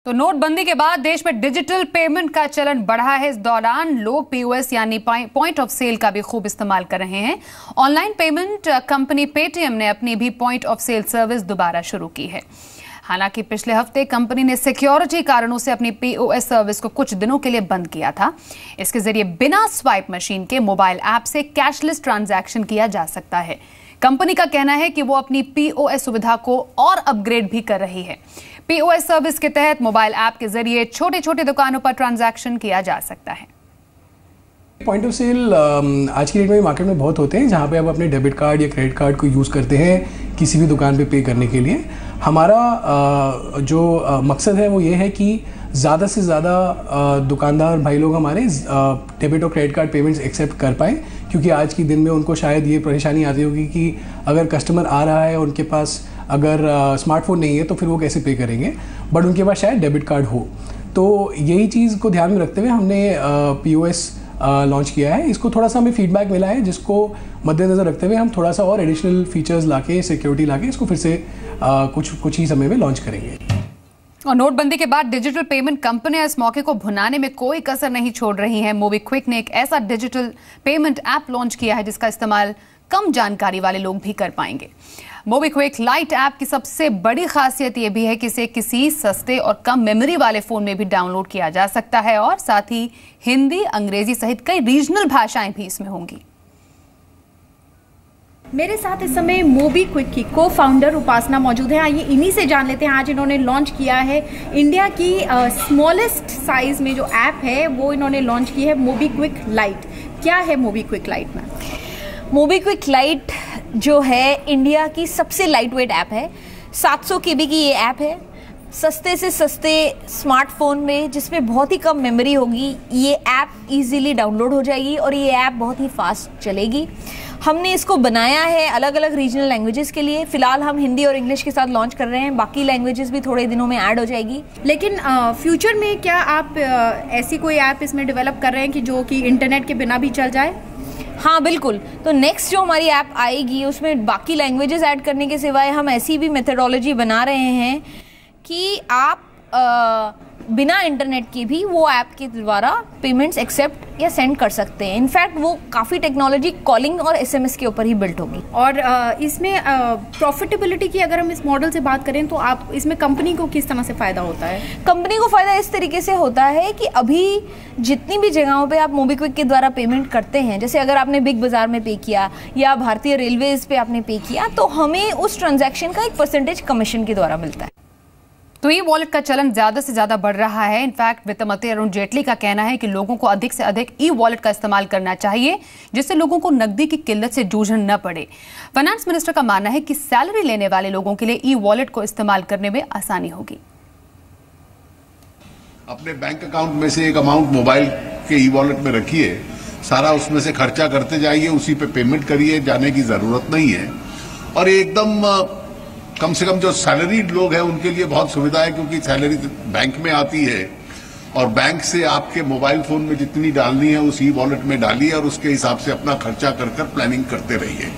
तो नोटबंदी के बाद देश में डिजिटल पेमेंट का चलन बढ़ा है। इस दौरान लोग पीओएस यानी पॉइंट ऑफ सेल का भी खूब इस्तेमाल कर रहे हैं। ऑनलाइन पेमेंट कंपनी पेटीएम ने अपनी भी पॉइंट ऑफ सेल सर्विस दोबारा शुरू की है। हालांकि पिछले हफ्ते कंपनी ने सिक्योरिटी कारणों से अपनी पीओएस सर्विस को कुछ दिनों के लिए बंद किया था। इसके जरिए बिना स्वाइप मशीन के मोबाइल ऐप से कैशलेस ट्रांजैक्शन किया जा सकता है। कंपनी का कहना है कि वो अपनी पीओएस सुविधा को और अपग्रेड भी कर रही है। पीओएस सर्विस के तहत मोबाइल ऐप के जरिए छोटे छोटे दुकानों पर ट्रांजैक्शन किया जा सकता है। पॉइंट ऑफ सेल आज की डेट में मार्केट में बहुत होते हैं, जहाँ पे आप अपने डेबिट कार्ड या क्रेडिट कार्ड को यूज़ करते हैं किसी भी दुकान पे करने के लिए। हमारा जो मकसद है वो ये है कि ज़्यादा से ज़्यादा दुकानदार भाई लोग हमारे डेबिट और क्रेडिट कार्ड पेमेंट्स एक्सेप्ट कर पाएँ, क्योंकि आज के दिन में उनको शायद ये परेशानी आती होगी कि अगर कस्टमर आ रहा है, उनके पास अगर स्मार्टफोन नहीं है तो फिर वो कैसे पे करेंगे, बट उनके पास शायद डेबिट कार्ड हो। तो यही चीज़ को ध्यान में रखते हुए हमने पीओएस लॉन्च किया है। इसको थोड़ा सा हमें फीडबैक मिला है, जिसको मद्देनज़र रखते हुए हम थोड़ा सा और एडिशनल फीचर्स लाके, सिक्योरिटी लाके इसको फिर से कुछ ही समय में लॉन्च करेंगे। और नोटबंदी के बाद डिजिटल पेमेंट कंपनियां इस मौके को भुनाने में कोई कसर नहीं छोड़ रही हैं। मोबीक्विक ने एक ऐसा डिजिटल पेमेंट ऐप लॉन्च किया है जिसका इस्तेमाल कम जानकारी वाले लोग भी कर पाएंगे। मोबीक्विक लाइट ऐप की सबसे बड़ी खासियत यह भी है कि इसे किसी सस्ते और कम मेमोरी वाले फोन में भी डाउनलोड किया जा सकता है और साथ ही हिंदी, अंग्रेजी सहित कई रीजनल भाषाएं भी इसमें होंगी। मेरे साथ इस समय मोबीक्विक की को फाउंडर उपासना मौजूद है। आइए इन्हीं से जान लेते हैं। आज इन्होंने लॉन्च किया है इंडिया की स्मॉलेस्ट साइज में जो ऐप है वो इन्होंने लॉन्च की है, मोबीक्विक लाइट। क्या है मोबीक्विक लाइट में? मोबीक्विक लाइट जो है इंडिया की सबसे लाइट वेट ऐप है। 700 KB की ये ऐप है। सस्ते से सस्ते स्मार्टफोन में जिसमें बहुत ही कम मेमोरी होगी, ये ऐप इजीली डाउनलोड हो जाएगी और ये ऐप बहुत ही फास्ट चलेगी। हमने इसको बनाया है अलग अलग रीजनल लैंग्वेजेस के लिए। फिलहाल हम हिंदी और इंग्लिश के साथ लॉन्च कर रहे हैं, बाकी लैंग्वेजेस भी थोड़े दिनों में ऐड हो जाएगी। लेकिन फ्यूचर में क्या आप ऐसी कोई ऐप इसमें डेवलप कर रहे हैं कि जो कि इंटरनेट के बिना भी चल जाए? हाँ बिल्कुल। तो नेक्स्ट जो हमारी ऐप आएगी उसमें बाकी लैंग्वेजेस ऐड करने के सिवाय हम ऐसी भी मेथडोलॉजी बना रहे हैं कि आप बिना इंटरनेट के भी वो ऐप के द्वारा पेमेंट्स एक्सेप्ट या सेंड कर सकते हैं। इनफैक्ट वो काफ़ी टेक्नोलॉजी कॉलिंग और SMS के ऊपर ही बिल्ट होगी। और इसमें प्रॉफिटेबिलिटी की अगर हम इस मॉडल से बात करें तो आप इसमें कंपनी को किस तरह से फ़ायदा होता है? कंपनी को फ़ायदा इस तरीके से होता है कि अभी जितनी भी जगहों पे आप मोबीक्विक के द्वारा पेमेंट करते हैं, जैसे अगर आपने बिग बाज़ार में पे किया या भारतीय रेलवेज़ पे आपने पे किया, तो हमें उस ट्रांजैक्शन का एक परसेंटेज कमीशन के द्वारा मिलता है। तो ई वॉलेट का चलन ज्यादा से ज्यादा बढ़ रहा है। इनफैक्ट वित्त मंत्री अरुण जेटली का कहना है कि लोगों को अधिक से अधिक ई वॉलेट का इस्तेमाल करना चाहिए, जिससे लोगों को नकदी की किल्लत से जूझना न पड़े। फाइनेंस मिनिस्टर का मानना है कि सैलरी लेने वाले लोगों के लिए ई वॉलेट को इस्तेमाल करने में आसानी होगी। अपने बैंक अकाउंट में से एक अमाउंट मोबाइल के ई वॉलेट में रखिए, सारा उसमें से खर्चा करते जाइए, उसी पे पेमेंट करिए, जाने की जरूरत नहीं है। और एकदम कम से कम जो सैलरीड लोग हैं उनके लिए बहुत सुविधा है, क्योंकि सैलरी बैंक में आती है और बैंक से आपके मोबाइल फोन में जितनी डालनी है उस ई वॉलेट में डालिए और उसके हिसाब से अपना खर्चा कर प्लानिंग करते रहिए।